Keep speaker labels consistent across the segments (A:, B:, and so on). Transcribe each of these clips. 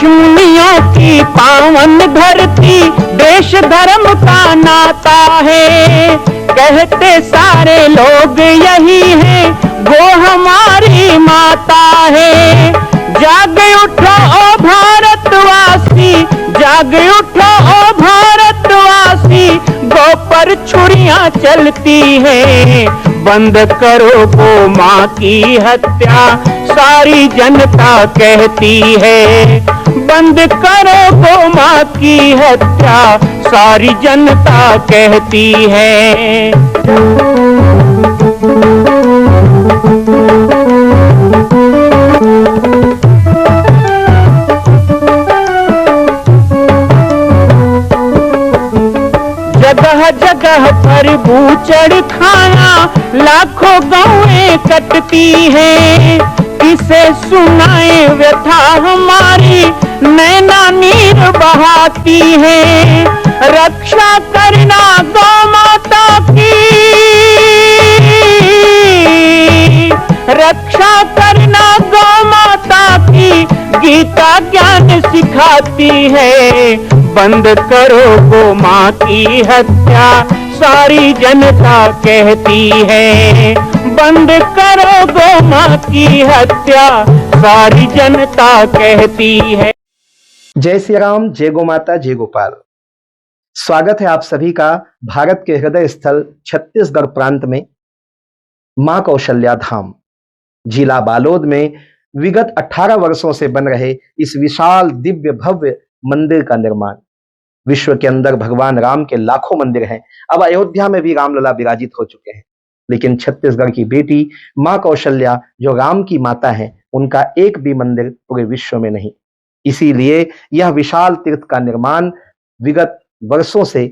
A: ऋषिमुनियों की पावन धरती, देश धर्म का नाता है। कहते सारे लोग यही है, वो हमारी माता है। जाग उठो ओ भारतवासी, जाग उठो ओ भारतवासी, गौ पर छुरियां चलती है। बंद करो गौ माँ की हत्या, सारी जनता कहती है। बंद करो गौ माँ की हत्या, सारी जनता कहती है। जगह जगह पर बूचड़ खाना, लाखों गौएं कटती हैं। किसे सुनाए व्यथा हमारी, नैना नीर बहाती है। रक्षा करना गौ माता की, रक्षा करना गौ माता की, गीता ज्ञान सिखाती है। बंद करो गौ माँ की हत्या, सारी जनता कहती है। बंद करो गौ माँ की हत्या, सारी जनता कहती है।
B: जय श्री राम, जय गौ माता, जय गोपाल। स्वागत है आप सभी का भारत के हृदय स्थल छत्तीसगढ़ प्रांत में मां कौशल्या धाम जिला बालोद में विगत 18 वर्षों से बन रहे इस विशाल दिव्य भव्य मंदिर का निर्माण। विश्व के अंदर भगवान राम के लाखों मंदिर हैं। अब अयोध्या में भी रामलला विराजित हो चुके हैं, लेकिन छत्तीसगढ़ की बेटी मां कौशल्या जो राम की माता है, उनका एक भी मंदिर पूरे विश्व में नहीं। इसीलिए यह विशाल तीर्थ का निर्माण विगत वर्षों से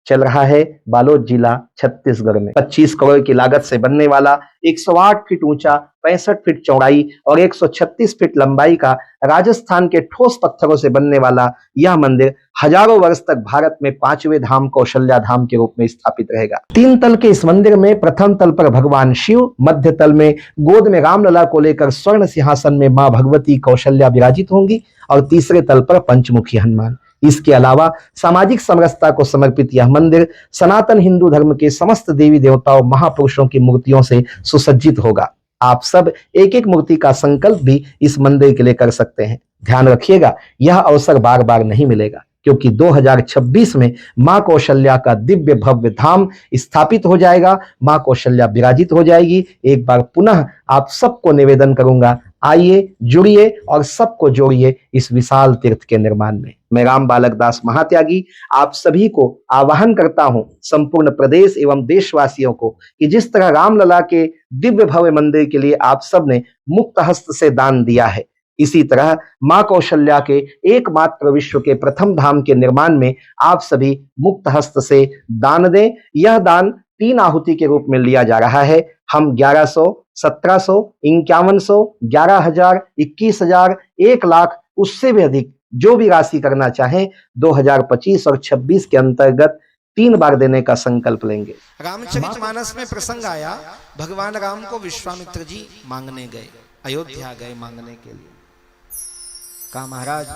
B: चल रहा है बालोद जिला छत्तीसगढ़ में। 25 करोड़ की लागत से बनने वाला 108 फीट ऊंचा, 65 फीट चौड़ाई और 136 फीट लंबाई का राजस्थान के ठोस पत्थरों से बनने वाला यह मंदिर हजारों वर्ष तक भारत में 5वें धाम कौशल्या धाम के रूप में स्थापित रहेगा। 3 तल के इस मंदिर में प्रथम तल पर भगवान शिव, मध्य तल में गोद में रामलला को लेकर स्वर्ण सिंहासन में मां भगवती कौशल्या विराजित होंगी और तीसरे तल पर पंचमुखी हनुमान। इसके अलावा सामाजिक समरसता को समर्पित यह मंदिर सनातन हिंदू धर्म के समस्त देवी देवताओं महापुरुषों की मूर्तियों से सुसज्जित होगा। आप सब एक एक मूर्ति का संकल्प भी इस मंदिर के लिए कर सकते हैं। ध्यान रखिएगा, यह अवसर बार बार नहीं मिलेगा, क्योंकि 2026 में मां कौशल्या का दिव्य भव्य धाम स्थापित हो जाएगा। मां कौशल्या विराजित हो जाएगी। एक बार पुनः आप सबको निवेदन करूंगा, आइए, जुड़िए और सबको जोड़िए इस विशाल तीर्थ के निर्माण में। मैं राम बालक दास महात्यागी आप सभी को आह्वान करता हूं, संपूर्ण प्रदेश एवं देशवासियों को, कि जिस तरह रामलला के दिव्य भव्य मंदिर के लिए आप सब ने मुक्त हस्त से दान दिया है, इसी तरह मां कौशल्या के एकमात्र विश्व के प्रथम धाम के निर्माण में आप सभी मुक्त हस्त से दान दें। यह दान 3 आहुति के रूप में लिया जा रहा है। हम 1100, 1700, 5100, 11,000, 21,000, 1 लाख, उससे भी अधिक जो भी राशि करना चाहें 2025 और 26 के अंतर्गत 3 बार देने का संकल्प लेंगे।
C: रामचरितमानस में प्रसंग आया, भगवान राम को विश्वामित्र जी मांगने गए, अयोध्या गए मांगने के लिए। कहा, महाराज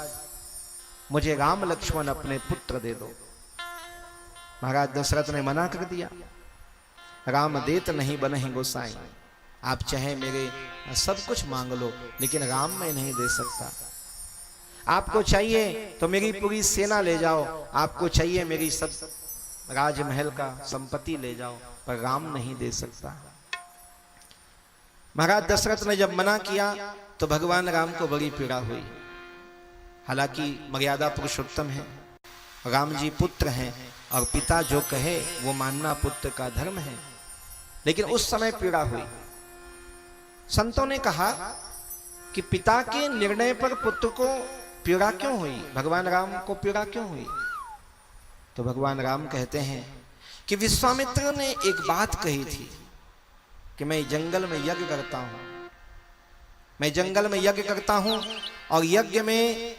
C: मुझे राम लक्ष्मण अपने पुत्र दे दो। महाराज दशरथ ने मना कर दिया, राम देत नहीं बनहि गोसाई, आप चाहे मेरे सब कुछ मांग लो, लेकिन राम मैं नहीं दे सकता। आपको चाहिए तो मेरी पूरी सेना ले जाओ, आपको चाहिए मेरी सब राजमहल का संपत्ति ले जाओ, पर राम नहीं दे सकता। महाराज दशरथ ने जब मना किया तो भगवान राम को बड़ी पीड़ा हुई। हालांकि मर्यादा पुरुषोत्तम है, राम जी पुत्र हैं और पिता जो कहे वो मानना पुत्र का धर्म है, लेकिन उस समय पीड़ा हुई। संतों ने कहा कि पिता के निर्णय पर पुत्र को पीड़ा क्यों हुई, भगवान राम को पीड़ा क्यों हुई? तो भगवान राम कहते हैं कि विश्वामित्र ने एक बात कही थी कि मैं जंगल में यज्ञ करता हूं, मैं जंगल में यज्ञ करता हूं और यज्ञ में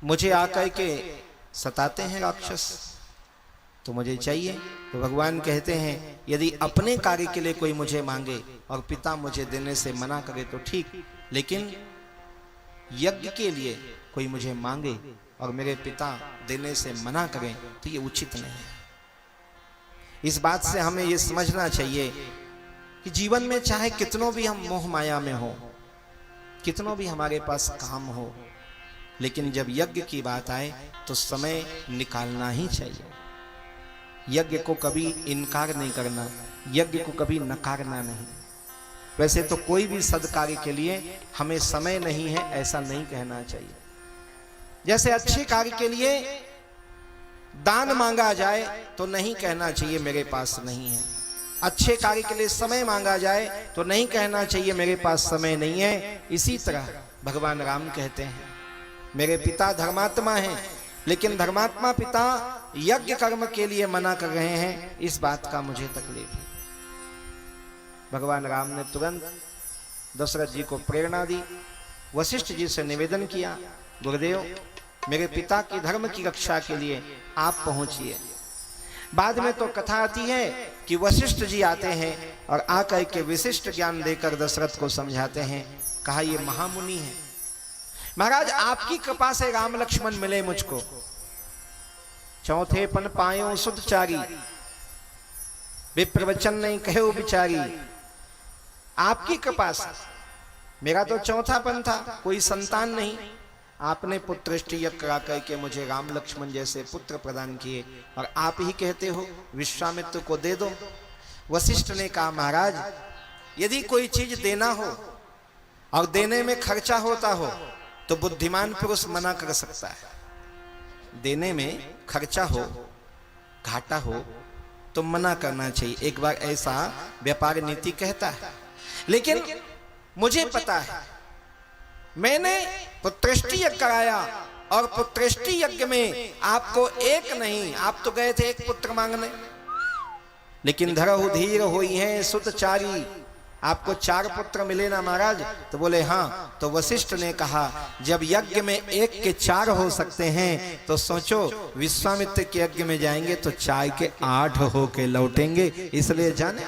C: मुझे आकर के सताते हैं राक्षस, तो मुझे चाहिए। तो भगवान कहते हैं यदि अपने कार्य के लिए कोई मुझे मांगे और पिता मुझे देने से मना करे तो ठीक, लेकिन यज्ञ के लिए कोई मुझे मांगे और मेरे पिता देने से मना करें तो ये उचित नहीं है। इस बात से हमें ये समझना चाहिए कि जीवन में चाहे कितनों भी हम मोह माया में हो, कितनों भी हमारे पास काम हो, लेकिन जब यज्ञ की बात आए तो समय निकालना ही चाहिए। यज्ञ को कभी इनकार नहीं करना, यज्ञ को कभी नकारना नहीं। वैसे तो कोई भी सद्कार्य के लिए हमें समय नहीं है ऐसा नहीं कहना चाहिए। जैसे अच्छे कार्य के लिए दान मांगा जाए तो नहीं कहना चाहिए मेरे पास नहीं है। अच्छे कार्य के लिए समय मांगा जाए तो नहीं कहना चाहिए मेरे पास समय नहीं है। इसी तरह भगवान राम कहते हैं मेरे पिता धर्मात्मा हैं, लेकिन धर्मात्मा पिता यज्ञ कर्म के लिए मना कर रहे हैं, इस बात का मुझे तकलीफ है। भगवान राम ने तुरंत दशरथ जी को प्रेरणा दी, वशिष्ठ जी से निवेदन किया, गुरुदेव मेरे पिता की धर्म की रक्षा के लिए आप पहुंचिए। बाद में तो कथा आती है कि वशिष्ठ जी आते हैं और आकर के विशिष्ट ज्ञान देकर दशरथ को समझाते हैं। कहा ये महामुनि है, महाराज आपकी कृपा से राम लक्ष्मण मिले मुझको, चौथे पन पायो सुतचारी, विप्रवचन नहीं कहे बिचारी। आपकी कृपा से मेरा तो चौथा पन था, कोई संतान नहीं, आपने पुत्रष्टि यज्ञ करा करके मुझे राम लक्ष्मण जैसे पुत्र प्रदान किए और आप ही कहते हो विश्वामित्र को दे दो। वशिष्ठ ने कहा महाराज यदि कोई चीज देना हो और देने में खर्चा होता हो तो बुद्धिमान पुरुष मना कर सकता है। देने में खर्चा हो, घाटा हो तो मना करना चाहिए। एक बार ऐसा व्यापार नीति कहता है, लेकिन मुझे पता है मैंने पुत्रष्टि यज्ञ कराया और पुत्रष्टि यज्ञ में आपको एक नहीं, आप तो गए थे एक पुत्र मांगने, लेकिन धरहु धीर होई है सुतचारी, आपको 4 पुत्र मिले ना महाराज। तो बोले हाँ। तो वशिष्ठ ने कहा जब यज्ञ में 1 के 4 हो सकते हैं तो सोचो विश्वामित्र के यज्ञ में जाएंगे तो 4 के 8 होके लौटेंगे। इसलिए जाने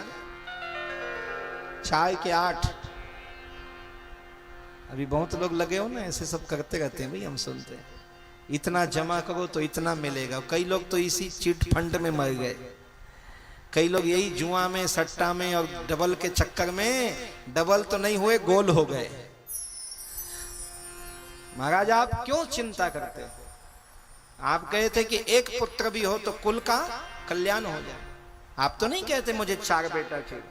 C: 4 के 8। अभी बहुत लोग लगे हो ना ऐसे सब करते रहते हैं, भाई हम सुनते हैं इतना जमा करो तो इतना मिलेगा। कई लोग तो इसी चिट फंड में मर गए, कई लोग यही जुआ में, सट्टा में और डबल के चक्कर में, डबल तो नहीं हुए गोल हो गए। महाराज आप क्यों चिंता करते हो? आप कहे थे कि 1 पुत्र भी हो तो कुल का कल्याण हो जाए। आप तो नहीं कहते मुझे 4 बेटा चाहिए,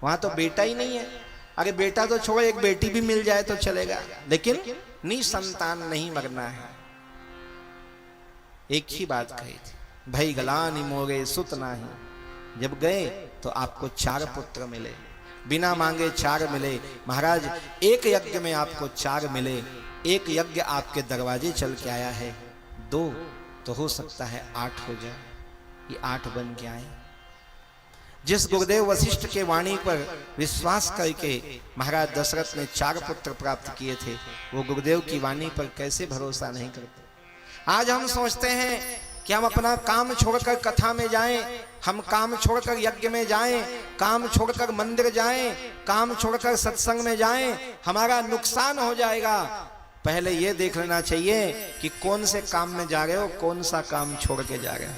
C: वहां तो बेटा ही नहीं है। अरे बेटा तो छोड़ो, एक बेटी भी मिल जाए तो चलेगा, लेकिन निसंतान नहीं मरना है। एक ही बात कही थी, भई गलानी मोरे सुत नाही। जब गए तो आपको 4 पुत्र मिले, बिना मांगे 4 मिले। महाराज एक यज्ञ में आपको 4 मिले, एक यज्ञ आपके दरवाजे चल के आया है, 2 तो हो सकता है 8 हो जाए, ये 8 बन के आए। जिस गुरुदेव वशिष्ठ के वाणी पर विश्वास करके महाराज दशरथ ने 4 पुत्र प्राप्त किए थे, वो गुरुदेव की वाणी पर कैसे भरोसा नहीं करते। आज हम सोचते हैं कि हम अपना काम छोड़कर कथा में जाएं, हम काम छोड़कर यज्ञ में जाएं, काम छोड़कर मंदिर जाएं, काम छोड़कर सत्संग में जाएं, हमारा नुकसान हो जाएगा। पहले ये देख लेना चाहिए कि कौन से काम में जा रहे हो, कौन सा काम छोड़ के जा रहे हो।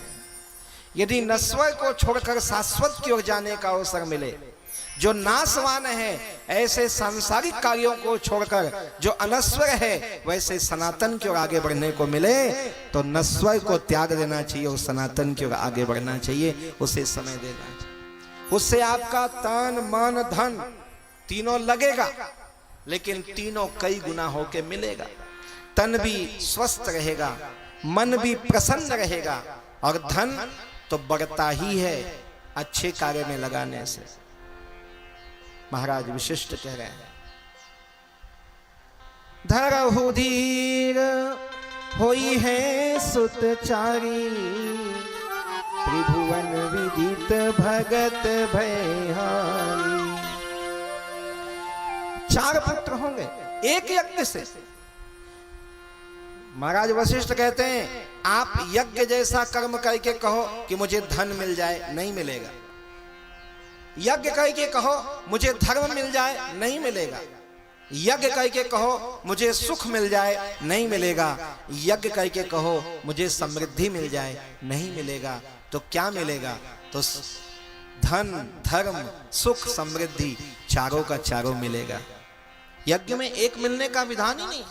C: यदि नश्वर को छोड़कर शाश्वत की ओर जाने का अवसर मिले, जो नाशवान है ऐसे सांसारिक कार्यों को छोड़कर जो अनश्वर है वैसे सनातन की ओर आगे बढ़ने को मिले, तो नश्वर को त्याग देना चाहिए और सनातन की ओर आगे बढ़ना चाहिए, उसे समय देना चाहिए। उससे आपका तन मन धन तीनों लगेगा, लेकिन तीनों कई गुना होके मिलेगा। तन भी स्वस्थ रहेगा, मन भी प्रसन्न रहेगा और धन तो बढ़ता ही है अच्छे कार्य में लगाने से। महाराज विशिष्ट कह रहे हैं, धरहु धीर होई है सुतचारी, त्रिभुवन विदित भगत भयहारी। 4 पुत्र होंगे एक यज्ञ से। महाराज वशिष्ठ कहते हैं आप यज्ञ जैसा कर्म करके कहो कि मुझे धन मिल जाए, नहीं मिलेगा। यज्ञ करके कहो मुझे धर्म मिल जाए, नहीं मिलेगा। यज्ञ करके कहो मुझे सुख मिल जाए, नहीं मिलेगा। यज्ञ करके कहो मुझे समृद्धि मिल जाए, नहीं मिलेगा। तो क्या मिलेगा? तो धन, धर्म, सुख, समृद्धि चारों का चारों मिलेगा। यज्ञ में एक मिलने का विधान ही नहीं।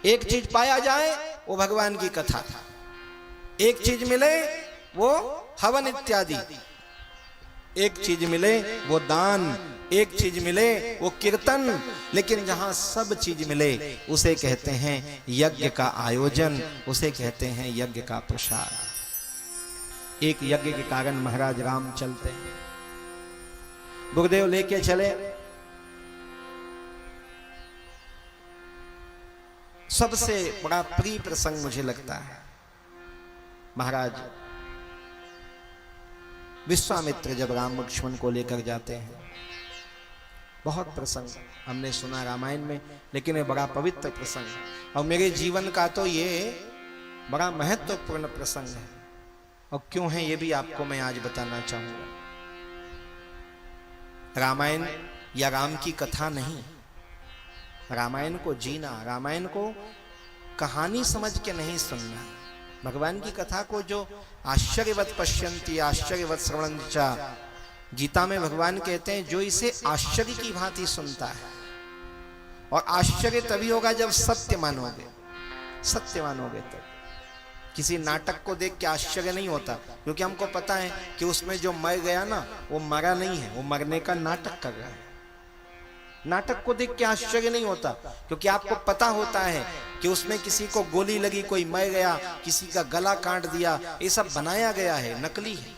C: एक चीज पाया जाए वो भगवान की कथा, एक चीज मिले वो हवन इत्यादि, एक चीज मिले वो दान, एक चीज मिले वो कीर्तन। लेकिन जहां सब चीज मिले उसे कहते हैं यज्ञ का आयोजन, उसे कहते हैं यज्ञ का प्रसाद। एक यज्ञ के कारण महाराज राम चलते हैं, गुरुदेव लेके चले। सबसे बड़ा प्रिय प्रसंग मुझे लगता है महाराज विश्वामित्र जब राम लक्ष्मण को लेकर जाते हैं। बहुत प्रसंग हमने सुना रामायण में, लेकिन ये बड़ा पवित्र प्रसंग है और मेरे जीवन का तो ये बड़ा महत्वपूर्ण प्रसंग है। और क्यों है ये भी आपको मैं आज बताना चाहूंगा। रामायण या राम की कथा नहीं, रामायण को जीना, रामायण को कहानी समझ के नहीं सुनना। भगवान की कथा को जो आश्चर्यवत पश्यन्ति आश्चर्यवत श्रवणंचा, गीता में भगवान कहते हैं जो इसे आश्चर्य की भांति सुनता है। और आश्चर्य तभी होगा जब सत्य मानोगे, सत्य मानोगे तब। किसी नाटक को देख के आश्चर्य नहीं होता, क्योंकि हमको पता है कि उसमें जो मर गया ना वो मरा नहीं है, वो मरने का नाटक कर रहा है। नाटक को देख के आश्चर्य नहीं होता, क्योंकि आपको पता होता है कि उसमें किसी को गोली लगी, कोई मर गया, किसी का गला काट दिया, ये सब बनाया गया है, नकली है।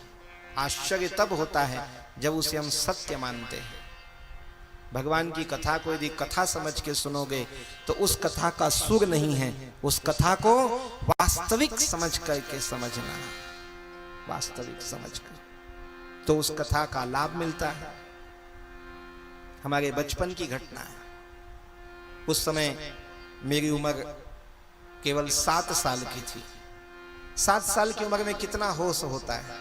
C: आश्चर्य तब होता है जब उसे हम सत्य मानते हैं। भगवान की कथा को यदि कथा समझ के सुनोगे तो उस कथा का सुर नहीं है, उस कथा को वास्तविक समझ करके समझना, वास्तविक समझकर तो उस कथा का लाभ मिलता है। हमारे बचपन की घटना है। उस समय मेरी उम्र केवल 7 साल की थी। 7 साल की उम्र में कितना होश होता है,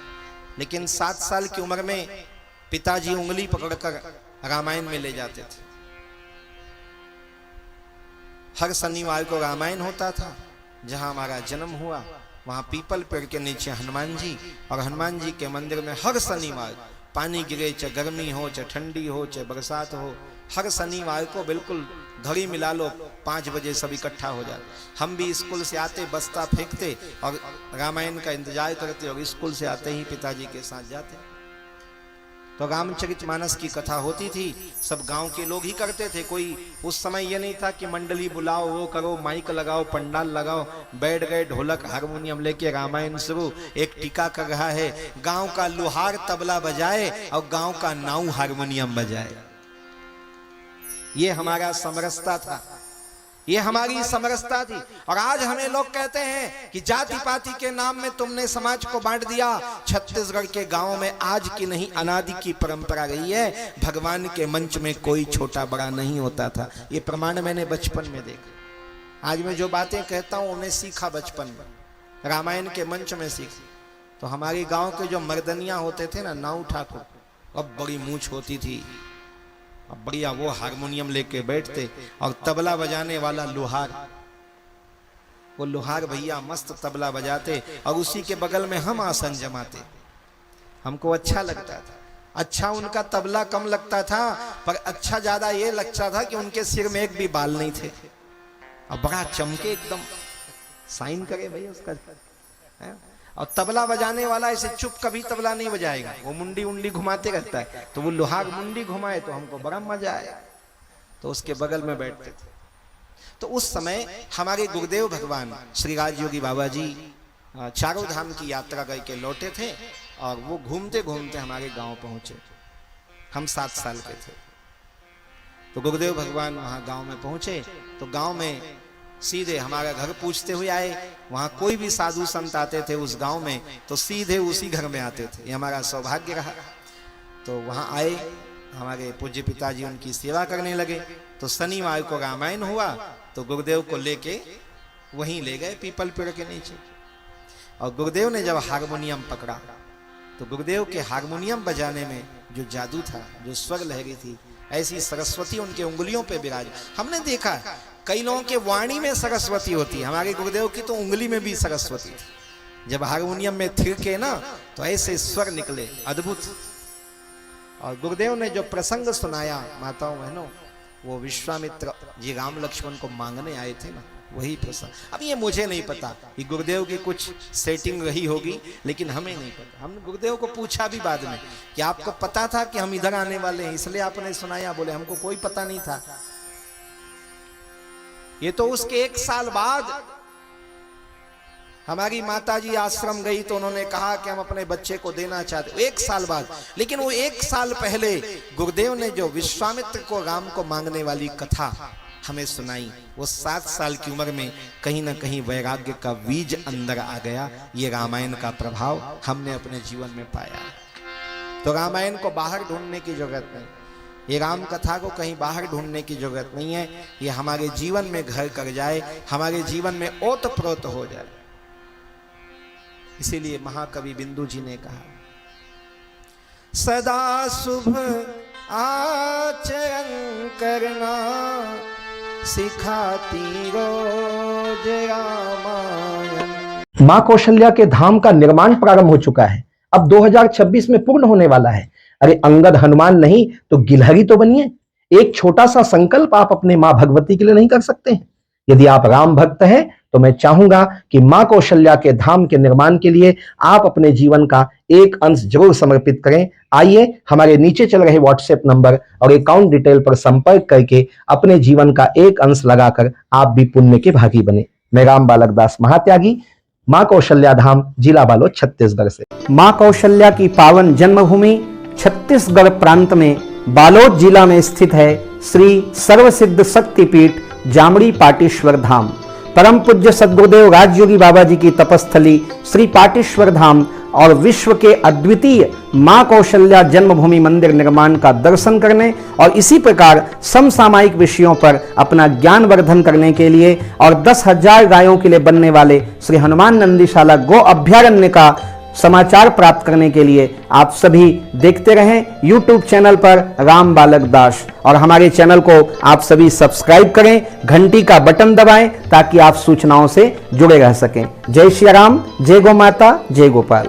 C: लेकिन 7 साल की उम्र में पिताजी उंगली पकड़कर रामायण में ले जाते थे। हर शनिवार को रामायण होता था। जहां हमारा जन्म हुआ वहां पीपल पेड़ के नीचे हनुमान जी, और हनुमान जी के मंदिर में हर शनिवार पानी गिरे, चाहे गर्मी हो, चाहे ठंडी हो, चाहे बरसात हो, हर शनिवार को बिल्कुल घड़ी मिला लो 5 बजे सब इकट्ठा हो जाते। हम भी स्कूल से आते बस्ता फेंकते और रामायण का इंतजार करते, और स्कूल से आते ही पिताजी के साथ जाते। तो रामचरितमानस की कथा होती थी, सब गांव के लोग ही करते थे। कोई उस समय ये नहीं था कि मंडली बुलाओ, वो करो, माइक लगाओ, पंडाल लगाओ, बैठ गए ढोलक हारमोनियम लेके रामायण शुरू। एक टीका कर रहा है, गांव का लुहार तबला बजाए और गांव का नाऊ हारमोनियम बजाए। ये हमारा समरसता था, ये हमारी समरसता थी। और आज हमें लोग कहते हैं कि जाति पाति के नाम में तुमने समाज को बांट दिया। छत्तीसगढ़ के गांव में आज की नहीं अनादि की परंपरा रही है, भगवान के मंच में कोई छोटा बड़ा नहीं होता था। ये प्रमाण मैंने बचपन में देखा। आज मैं जो बातें कहता हूं उन्हें सीखा बचपन में, रामायण के मंच में सीखा। तो हमारे गांव के जो मर्दनियां होते थे ना, नाऊ ठाकुर, अब बड़ी मूंछ होती थी, अब बढ़िया वो हारमोनियम लेके बैठते, और तबला बजाने वाला लोहार, वो लोहार भैया मस्त तबला बजाते, और उसी के बगल में हम आसन जमाते। हमको अच्छा लगता था। अच्छा उनका तबला कम लगता था, पर अच्छा ज्यादा ये लगता था कि उनके सिर में एक भी बाल नहीं थे, और बड़ा चमके एकदम, साइन करे भाई उसका है? और तबला बजाने वाला ऐसे चुप कभी तबला नहीं बजाएगा, वो मुंडी उंडी घुमाते रहता है। तो वो लोहार मुंडी घुमाए तो हमको बड़ा मजा आया, तो उसके बगल में बैठते थे। तो उस समय हमारे गुरुदेव भगवान श्री राजयोगी बाबा जी चारों धाम की यात्रा करके लौटे थे, और वो घूमते घूमते हमारे गांव पहुंचे। हम 7 साल के थे। तो गुरुदेव भगवान वहां गांव में पहुंचे, तो गांव में सीधे हमारा घर पूछते हुए आए। वहां कोई भी साधु संत आते थे उस गांव में तो सीधे उसी घर में आते थे, ये हमारा सौभाग्य रहा। तो वहां आए, हमारे पूज्य पिताजी उनकी सेवा करने लगे। तो शनिवार को रामायण हुआ तो गुरुदेव को लेके वहीं ले गए पीपल पेड़ के नीचे। और गुरुदेव ने जब हारमोनियम पकड़ा तो गुरुदेव के हारमोनियम बजाने में जो जादू था, जो स्वर लहरी थी, ऐसी सरस्वती उनके उंगलियों पे विराज। हमने देखा कई लोगों के वाणी में सरस्वती होती है, हमारे गुरुदेव की तो उंगली में भी सरस्वती थी। जब हारमोनियम में थिरके ना तो ऐसे स्वर निकले, अद्भुत। और गुरुदेव ने जो प्रसंग सुनाया माताओं बहनों, वो विश्वामित्र जी राम लक्ष्मण को मांगने आए थे ना, वही प्रसंग। अब ये मुझे नहीं पता, ये गुरुदेव की कुछ सेटिंग रही होगी, लेकिन हमें नहीं पता। हमने गुरुदेव को पूछा भी बाद में कि आपको पता था कि हम इधर आने वाले हैं इसलिए आपने सुनाया? बोले हमको कोई पता नहीं था। ये तो उसके 1 साल बाद हमारी माताजी आश्रम गई तो उन्होंने कहा कि हम अपने बच्चे को देना चाहते, 1 साल बाद। लेकिन वो 1 साल पहले गुरुदेव ने जो विश्वामित्र को राम को मांगने वाली कथा हमें सुनाई, वो 7 साल की उम्र में कहीं ना कहीं वैराग्य का बीज अंदर आ गया। ये रामायण का प्रभाव हमने अपने जीवन में पाया। तो रामायण को बाहर ढूंढने की जरूरत नहीं, ये राम कथा को कहीं बाहर ढूंढने की जरूरत नहीं है। ये हमारे जीवन में घर कर जाए, हमारे जीवन में ओतप्रोत हो जाए। इसीलिए महाकवि बिंदु जी ने कहा, सदा शुभ आचरण करना सिखाती रोज रामायण।
B: मां कौशल्या के धाम का निर्माण प्रारंभ हो चुका है, अब 2026 में पूर्ण होने वाला है। अरे अंगद हनुमान नहीं तो गिलहरी तो बनिए। एक छोटा सा संकल्प आप अपने मां भगवती के लिए नहीं कर सकते हैं? यदि आप राम भक्त हैं तो मैं चाहूंगा कि मां कौशल्या के धाम के निर्माण के लिए आप अपने जीवन का एक अंश जरूर समर्पित करें। आइए हमारे नीचे चल रहे व्हाट्सएप नंबर और अकाउंट डिटेल पर संपर्क करके अपने जीवन का एक अंश लगाकर आप भी पुण्य के भागी बने। मैं राम बालक दास महात्यागी, मां कौशल्या धाम, जिला बालोद, छत्तीसगढ़ से। मां कौशल्या की पावन जन्मभूमि छत्तीसगढ़ प्रांत में बालोद जिला में स्थित है श्री सर्वसिद्ध शक्तिपीठ जामड़ी पाटेश्वर धाम। परम पूज्य सद्गुरुदेव राजयोगी बाबा जी की तपस्थली श्री पाटेश्वर धाम और विश्व के अद्वितीय मां कौशल्या जन्मभूमि मंदिर निर्माण का दर्शन करने और इसी प्रकार समसामयिक विषयों पर अपना ज्ञान वर्धन करने के लिए और 10,000 गायों के लिए बनने वाले श्री हनुमान नंदीशाला गो अभ्यारण्य का समाचार प्राप्त करने के लिए आप सभी देखते रहें YouTube चैनल पर राम बालक दास, और हमारे चैनल को आप सभी सब्सक्राइब करें, घंटी का बटन दबाएं ताकि आप सूचनाओं से जुड़े रह सकें। जय श्री राम, जय गौ माता, जय गोपाल।